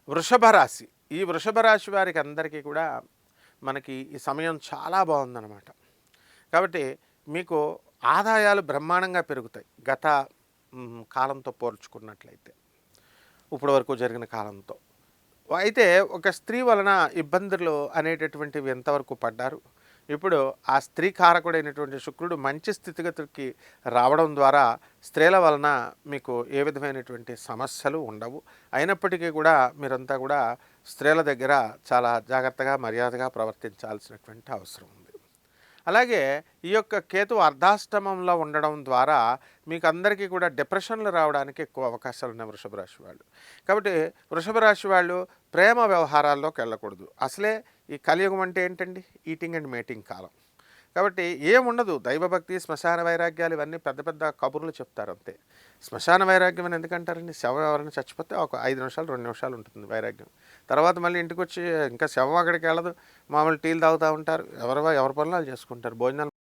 వృషభ రాశి. ఈ వృషభ రాశి వారికి అందరికీ కూడా మనకి ఈ సమయం చాలా బాగుందన్నమాట. కాబట్టి మీకు ఆదాయాలు బ్రహ్మాండంగా పెరుగుతాయి. గత కాలంతో పోల్చుకున్నట్లయితే ఇప్పటి వరకు జరిగిన కాలంతో. అయితే ఒక స్త్రీ వలన ఇబ్బందులు అనేటటువంటివి ఎంతవరకు పడ్డారు. ఇప్పుడు ఆ స్త్రీ కారకుడైనటువంటి శుక్రుడు మంచి స్థితిగతులకి రావడం ద్వారా స్త్రీల వలన మీకు ఏ విధమైనటువంటి సమస్యలు ఉండవు. అయినప్పటికీ కూడా మీరంతా కూడా స్త్రీల దగ్గర చాలా జాగ్రత్తగా మర్యాదగా ప్రవర్తించాల్సినటువంటి అవసరం ఉంది. అలాగే ఈ యొక్క కేతు అర్ధాష్టమంలో ఉండడం ద్వారా మీకు అందరికీ కూడా డిప్రెషన్లు రావడానికి ఎక్కువ అవకాశాలు ఉన్నాయి వృషభ రాశి వాళ్ళు. కాబట్టి వృషభ రాశి వాళ్ళు ప్రేమ వ్యవహారాల్లోకి వెళ్ళకూడదు. అసలే ఈ కలియుగం అంటే ఏంటండి, ఈటింగ్ అండ్ మేటింగ్ కాలం. కాబట్టి ఏముండదు, దైవభక్తి, శ్మశాన వైరాగ్యాలు ఇవన్నీ పెద్ద పెద్ద కబుర్లు చెప్తారు అంతే. శ్మశాన వైరాగ్యం అని ఎందుకంటారండి? శవం ఎవరైనా చచ్చిపోతే ఒక 5 నిమిషాలు 2 నిమిషాలు ఉంటుంది వైరాగ్యం. తర్వాత మళ్ళీ ఇంటికి వచ్చి ఇంకా శవం అక్కడికి వెళ్ళదు, మామూలు టీలు తాగుతూ ఉంటారు, ఎవరి పనులు వాళ్ళు చేసుకుంటారు, భోజనాలు